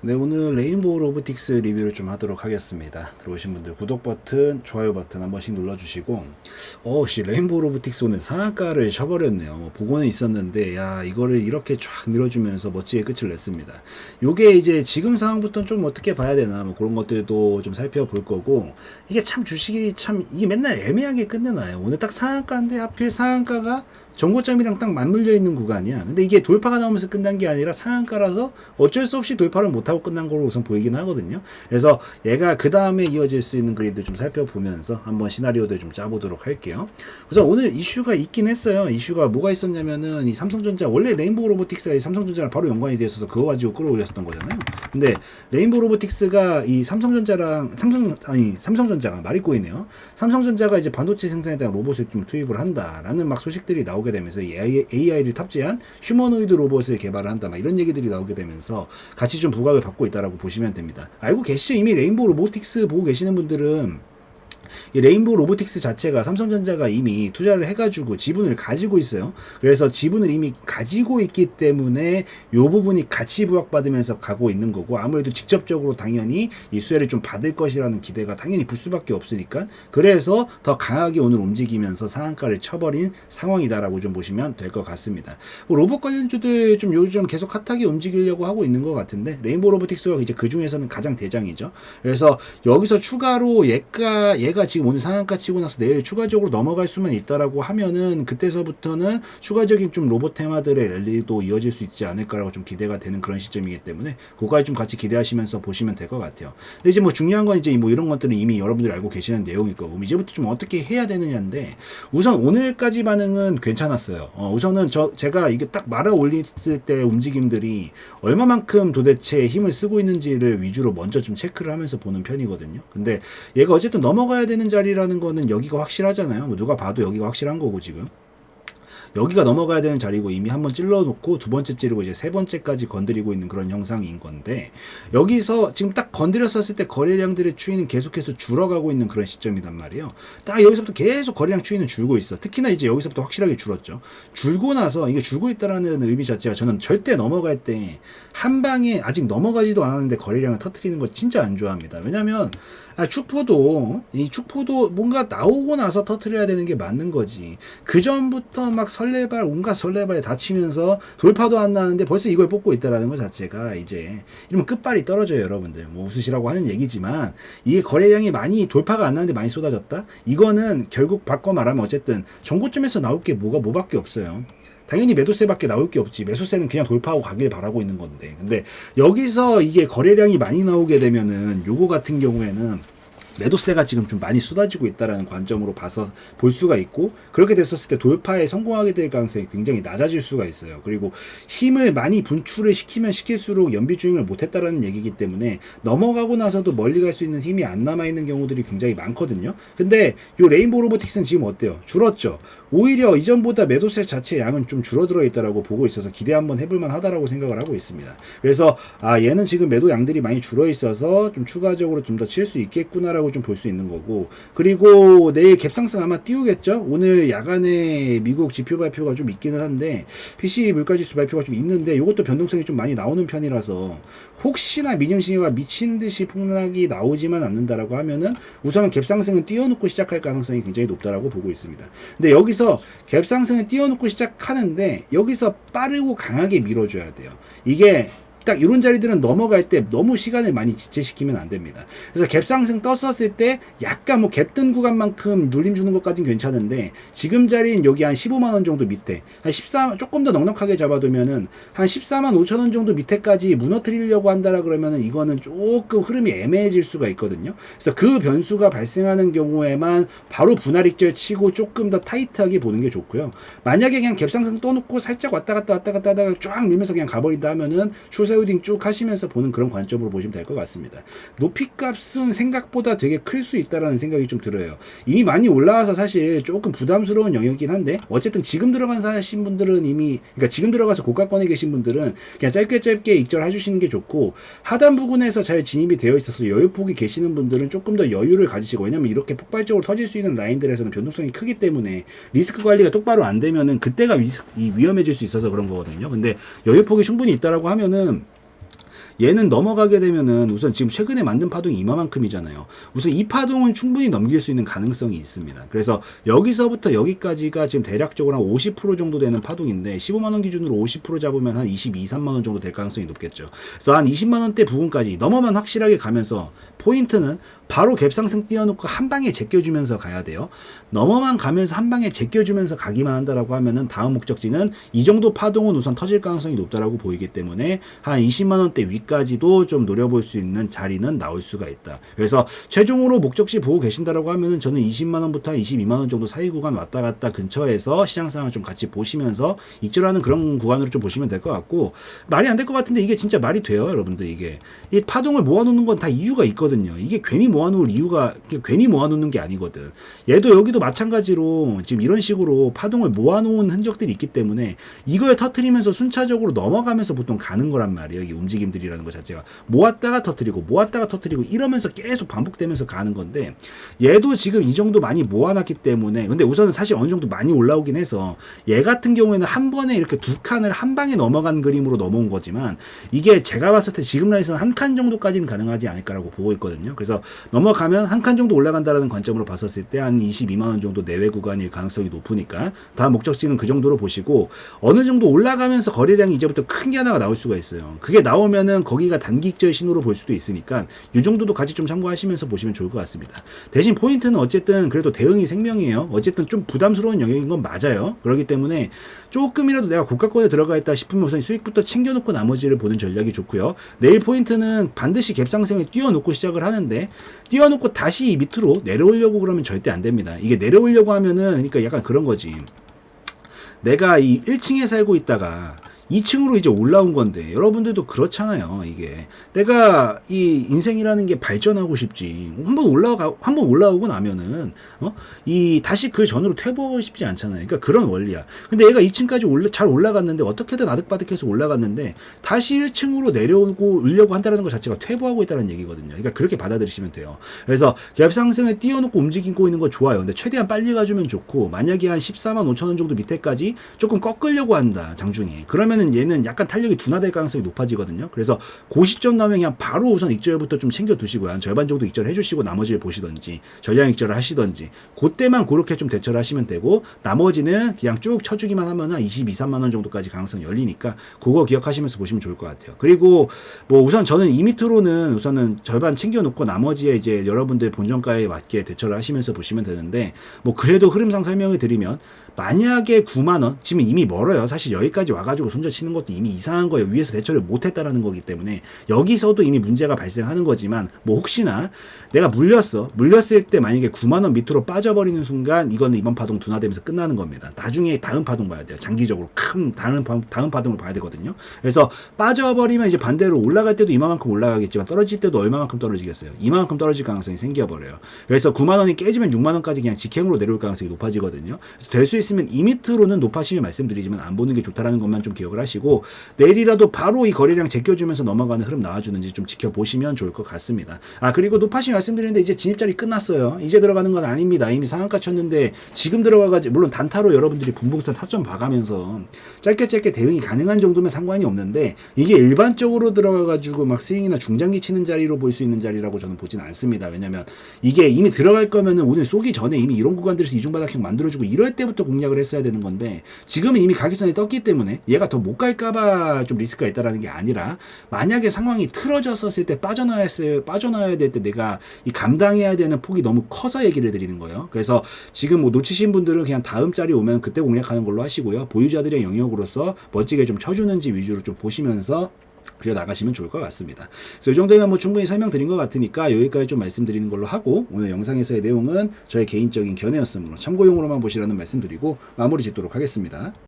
네, 오늘 레인보우 로보틱스 리뷰를 좀 하도록 하겠습니다. 들어오신 분들 구독 버튼, 좋아요 버튼 한 번씩 눌러주시고, 레인보우 로보틱스 오늘 상한가를 쳐버렸네요. 보고는 있었는데, 야, 이거를 이렇게 쫙 밀어주면서 멋지게 끝을 냈습니다. 요게 이제 지금 상황부터는 좀 어떻게 봐야 되나, 뭐 그런 것들도 좀 살펴볼 거고, 이게 참 주식이 참, 이게 맨날 애매하게 끝내나요. 오늘 딱 상한가인데 하필 상한가가 전고점이랑 딱 맞물려 있는 구간이야. 근데 이게 돌파가 나오면서 끝난 게 아니라 상한가라서 어쩔 수 없이 돌파를 못하고 끝난 걸로 우선 보이긴 하거든요. 그래서 얘가 그 다음에 이어질 수 있는 그림들 좀 살펴보면서 한번 시나리오들 좀 짜보도록 할게요. 우선 오늘 이슈가 있긴 했어요. 이슈가 뭐가 있었냐면은 이 삼성전자, 원래 레인보우 로보틱스가 이 삼성전자랑 바로 연관이 되어 있어서 그거 가지고 끌어올렸었던 거잖아요. 근데 레인보우 로보틱스가 이 삼성전자가 말이 꼬이네요. 삼성전자가 이제 반도체 생산에 대한 로봇을 좀 투입을 한다라는 막 소식들이 나오게 되면서 AI를 탑재한 휴머노이드 로봇을 개발을 한다, 막 이런 얘기들이 나오게 되면서 같이 좀 부각을 받고 있다라고 보시면 됩니다. 알고 계시죠? 이미 레인보우 로보틱스 보고 계시는 분들은 이 레인보우 로보틱스 자체가 삼성전자가 이미 투자를 해가지고 지분을 가지고 있어요. 그래서 지분을 이미 가지고 있기 때문에 이 부분이 가치 부각받으면서 가고 있는 거고, 아무래도 직접적으로 당연히 이 수혜를 좀 받을 것이라는 기대가 당연히 불 수밖에 없으니까, 그래서 더 강하게 오늘 움직이면서 상한가를 쳐버린 상황이다라고 좀 보시면 될 것 같습니다. 뭐 로봇 관련주들 좀 요즘 계속 핫하게 움직이려고 하고 있는 것 같은데, 레인보우 로보틱스가 이제 그 중에서는 가장 대장이죠. 그래서 여기서 추가로 얘가 지금 오늘 상한가 치고 나서 내일 추가적으로 넘어갈 수만 있다라고 하면은, 그때서부터는 추가적인 좀 로봇 테마들의 랠리도 이어질 수 있지 않을까라고 좀 기대가 되는 그런 시점이기 때문에 그거까지 좀 같이 기대하시면서 보시면 될 것 같아요. 근데 이제 뭐 중요한 건 이제 뭐 이런 것들은 이미 여러분들이 알고 계시는 내용일 거고, 이제부터 좀 어떻게 해야 되느냐인데, 우선 오늘까지 반응은 괜찮았어요. 우선은 제가 이게 딱 말아 올렸을 때 움직임들이 얼마만큼 도대체 힘을 쓰고 있는지를 위주로 먼저 좀 체크를 하면서 보는 편이거든요. 근데 얘가 어쨌든 넘어가야 되는 자리라는 거는 여기가 확실하잖아요. 뭐 누가 봐도 여기가 확실한 거고, 지금 여기가 넘어가야 되는 자리고, 이미 한번 찔러놓고 두 번째 찌르고 이제 세 번째까지 건드리고 있는 그런 형상인 건데, 여기서 지금 딱 건드렸었을 때 거래량들의 추이는 계속해서 줄어가고 있는 그런 시점이란 말이에요. 딱 여기서부터 계속 거래량 추이는 줄고 있어. 특히나 이제 여기서부터 확실하게 줄었죠. 줄고 나서 이게 줄고 있다라는 의미 자체가, 저는 절대 넘어갈 때 한 방에 아직 넘어가지도 않았는데 거래량을 터뜨리는 거 진짜 안 좋아합니다. 왜냐면 축포도 뭔가 나오고 나서 터뜨려야 되는 게 맞는 거지. 그 전부터 막 온갖 설레발 다치면서 돌파도 안 나는데 벌써 이걸 뽑고 있다라는 것 자체가, 이제 이러면 끝발이 떨어져요, 여러분들. 뭐 웃으시라고 하는 얘기지만, 이게 거래량이 많이 돌파가 안 나는데 많이 쏟아졌다? 이거는 결국 바꿔 말하면 어쨌든 정고점에서 나올 게 뭐밖에 없어요. 당연히 매도세밖에 나올 게 없지. 매수세는 그냥 돌파하고 가길 바라고 있는 건데. 근데 여기서 이게 거래량이 많이 나오게 되면은, 요거 같은 경우에는 매도세가 지금 좀 많이 쏟아지고 있다라는 관점으로 봐서 볼 수가 있고, 그렇게 됐었을 때 돌파에 성공하게 될 가능성이 굉장히 낮아질 수가 있어요. 그리고 힘을 많이 분출을 시키면 시킬수록 연비 주행을 못했다라는 얘기이기 때문에, 넘어가고 나서도 멀리 갈 수 있는 힘이 안 남아있는 경우들이 굉장히 많거든요. 근데 요 레인보우 로보틱스는 지금 어때요? 줄었죠. 오히려 이전보다 매도세 자체 양은 좀 줄어들어 있다라고 보고 있어서 기대 한번 해볼만 하다라고 생각을 하고 있습니다. 그래서 얘는 지금 매도 양들이 많이 줄어 있어서 좀 추가적으로 좀 더 칠 수 있겠구나라고 좀 볼 수 있는 거고, 그리고 내일 갭상승 아마 띄우겠죠. 오늘 야간에 미국 지표 발표가 좀 있기는 한데, PC 물가지수 발표가 좀 있는데, 이것도 변동성이 좀 많이 나오는 편이라서 혹시나 민영신호가 미친 듯이 폭락이 나오지만 않는다라고 하면은 우선은 갭상승은 띄워놓고 시작할 가능성이 굉장히 높다라고 보고 있습니다. 근데 여기서 갭상승을 띄워놓고 시작하는데, 여기서 빠르고 강하게 밀어줘야 돼요. 이게 딱 이런 자리들은 넘어갈 때 너무 시간을 많이 지체시키면 안 됩니다. 그래서 갭상승 떴었을 때 약간 뭐 갭 뜬 구간만큼 눌림 주는 것까지는 괜찮은데, 지금 자리는 여기 한 15만 원 정도 밑에, 한 14, 조금 더 넉넉하게 잡아두면은 한 14만 5천 원 정도 밑에까지 무너뜨리려고 한다라 그러면은, 이거는 조금 흐름이 애매해질 수가 있거든요. 그래서 그 변수가 발생하는 경우에만 바로 분할 익절 치고 조금 더 타이트하게 보는 게 좋고요. 만약에 그냥 갭상승 떠놓고 살짝 왔다 갔다 하다가 쫙 밀면서 그냥 가버린다 하면은 홀딩 쭉 하시면서 보는 그런 관점으로 보시면 될 것 같습니다. 높이값은 생각보다 되게 클 수 있다라는 생각이 좀 들어요. 이미 많이 올라와서 사실 조금 부담스러운 영역이긴 한데, 어쨌든 지금 들어가신 분들은 그러니까 지금 들어가서 고가권에 계신 분들은 그냥 짧게 익절해 주시는 게 좋고, 하단 부분에서 잘 진입이 되어 있어서 여유폭이 계시는 분들은 조금 더 여유를 가지시고, 왜냐면 이렇게 폭발적으로 터질 수 있는 라인들에서는 변동성이 크기 때문에 리스크 관리가 똑바로 안 되면은 그때가 위험해질 수 있어서 그런 거거든요. 근데 여유폭이 충분히 있다라고 하면은, 얘는 넘어가게 되면은 우선 지금 최근에 만든 파동이 이만큼이잖아요. 우선 이 파동은 충분히 넘길 수 있는 가능성이 있습니다. 그래서 여기서부터 여기까지가 지금 대략적으로 한 50% 정도 되는 파동인데 15만원 기준으로 50% 잡으면 한 22, 3만원 정도 될 가능성이 높겠죠. 그래서 한 20만원대 부분까지 넘어만 확실하게 가면서 포인트는 바로 갭상승 띄워놓고 한 방에 제껴주면서 가야 돼요. 넘어만 가면서 한 방에 제껴주면서 가기만 한다라고 하면은 다음 목적지는 이 정도 파동은 우선 터질 가능성이 높다라고 보이기 때문에 한 20만원대 위까지도 좀 노려볼 수 있는 자리는 나올 수가 있다. 그래서 최종으로 목적지 보고 계신다라고 하면은 저는 20만원부터 22만원 정도 사이 구간 왔다 갔다 근처에서 시장 상황을 좀 같이 보시면서 익절하는 그런 구간으로 좀 보시면 될 것 같고, 말이 안 될 것 같은데 이게 진짜 말이 돼요, 여러분들. 이게 이 파동을 모아놓는 건 다 이유가 있거든요. 이게 괜히 모아놓을 이유가 괜히 모아놓는 게 아니거든. 얘도 여기도 마찬가지로 지금 이런 식으로 파동을 모아놓은 흔적들이 있기 때문에 이걸 터트리면서 순차적으로 넘어가면서 보통 가는 거란 말이에요. 이 움직임들이라는 것 자체가 모았다가 터트리고 이러면서 계속 반복되면서 가는 건데, 얘도 지금 이 정도 많이 모아놨기 때문에, 근데 우선은 사실 어느 정도 많이 올라오긴 해서 얘 같은 경우에는 한 번에 이렇게 두 칸을 한 방에 넘어간 그림으로 넘어온 거지만, 이게 제가 봤을 때 지금 라인에서는 한 칸 정도까지는 가능하지 않을까라고 보고 있거든요. 그래서 넘어가면 한 칸 정도 올라간다라는 관점으로 봤었을 때 한 22만원 정도 내외 구간일 가능성이 높으니까 다음 목적지는 그 정도로 보시고, 어느 정도 올라가면서 거래량이 이제부터 큰 게 하나가 나올 수가 있어요. 그게 나오면은 거기가 단기익절 신호로 볼 수도 있으니까 이 정도도 같이 좀 참고하시면서 보시면 좋을 것 같습니다. 대신 포인트는 어쨌든 그래도 대응이 생명이에요. 어쨌든 좀 부담스러운 영역인 건 맞아요. 그렇기 때문에 조금이라도 내가 고가권에 들어가 있다 싶으면 우선 수익부터 챙겨놓고 나머지를 보는 전략이 좋고요. 내일 포인트는 반드시 갭상승을 띄워놓고 시작을 하는데, 띄워놓고 다시 밑으로 내려오려고 그러면 절대 안 됩니다. 이게 내려오려고 하면은, 그러니까 약간 그런 거지. 내가 이 1층에 살고 있다가 2층으로 이제 올라온 건데, 여러분들도 그렇잖아요. 이게 내가 이 인생이라는 게 발전하고 싶지, 한번 올라오고 나면은 이 다시 그 전으로 퇴보하고 싶지 않잖아요. 그러니까 그런 원리야. 근데 얘가 2층까지 잘 올라갔는데, 어떻게든 아득바득해서 올라갔는데 다시 1층으로 내려오려고 한다는 것 자체가 퇴보하고 있다는 얘기거든요. 그러니까 그렇게 받아들이시면 돼요. 그래서 갭상승을 띄워놓고 움직이고 있는 거 좋아요. 근데 최대한 빨리 가주면 좋고, 만약에 한 14만 5천 원 정도 밑에까지 조금 꺾으려고 한다, 장중에, 그러면 얘는 약간 탄력이 둔화될 가능성이 높아지거든요. 그래서 고시점 나오면 그냥 바로 우선 익절부터 좀 챙겨 두시고요. 한 절반 정도 익절 해주시고 나머지를 보시던지 전량 익절을 하시던지, 그때만 그렇게 좀 대처를 하시면 되고, 나머지는 그냥 쭉 쳐주기만 하면 한 22, 3만 원 정도까지 가능성이 열리니까 그거 기억하시면서 보시면 좋을 것 같아요. 그리고 뭐 우선 저는 이 밑으로는 우선은 절반 챙겨 놓고 나머지에 이제 여러분들 본전가에 맞게 대처를 하시면서 보시면 되는데, 뭐 그래도 흐름상 설명을 드리면, 만약에 9만원, 지금 이미 멀어요. 사실 여기까지 와가지고 손절 치는 것도 이미 이상한 거예요. 위에서 대처를 못했다라는 거기 때문에 여기서도 이미 문제가 발생하는 거지만, 뭐 혹시나 내가 물렸을 때 만약에 9만원 밑으로 빠져버리는 순간 이거는 이번 파동 둔화되면서 끝나는 겁니다. 나중에 다음 파동 봐야 돼요. 장기적으로 큰 다음 파동을 봐야 되거든요. 그래서 빠져버리면 이제 반대로 올라갈 때도 이만큼 올라가겠지만 떨어질 때도 얼마만큼 떨어지겠어요. 이만큼 떨어질 가능성이 생겨버려요. 그래서 9만원이 깨지면 6만원까지 그냥 직행으로 내려올 가능성이 높아지거든요. 그래서 될 수 있으면 이 밑으로는 높아시면 말씀드리지만 안 보는 게 좋다라는 것만 좀 기억을 하시고, 내일이라도 바로 이 거래량 제껴주면서 넘어가는 흐름 나와주는지 좀 지켜보시면 좋을 것 같습니다. 그리고 높아시 말씀드리는데 이제 진입자리 끝났어요. 이제 들어가는 건 아닙니다. 이미 상한가 쳤는데 지금 들어가가지고, 물론 단타로 여러분들이 분봉선 타점 봐가면서 짧게 대응이 가능한 정도면 상관이 없는데, 이게 일반적으로 들어가가지고 막 스윙이나 중장기 치는 자리로 볼 수 있는 자리라고 저는 보진 않습니다. 왜냐면 이게 이미 들어갈 거면은 오늘 쏘기 전에 이미 이런 구간들에서 이중바닥형 만들어주고 이럴 때부터 공략을 했어야 되는 건데, 지금은 이미 가격선에 떴기 때문에 얘가 더 못 갈까봐 좀 리스크가 있다라는 게 아니라, 만약에 상황이 틀어졌었을 때 빠져나와야 될 때 내가 이 감당해야 되는 폭이 너무 커서 얘기를 드리는 거예요. 그래서 지금 뭐 놓치신 분들은 그냥 다음 자리 오면 그때 공략하는 걸로 하시고요. 보유자들의 영역으로서 멋지게 좀 쳐주는지 위주로 좀 보시면서 그려 나가시면 좋을 것 같습니다. 그래서 이 정도면 뭐 충분히 설명드린 것 같으니까 여기까지 좀 말씀드리는 걸로 하고, 오늘 영상에서의 내용은 저의 개인적인 견해였으므로 참고용으로만 보시라는 말씀드리고 마무리 짓도록 하겠습니다.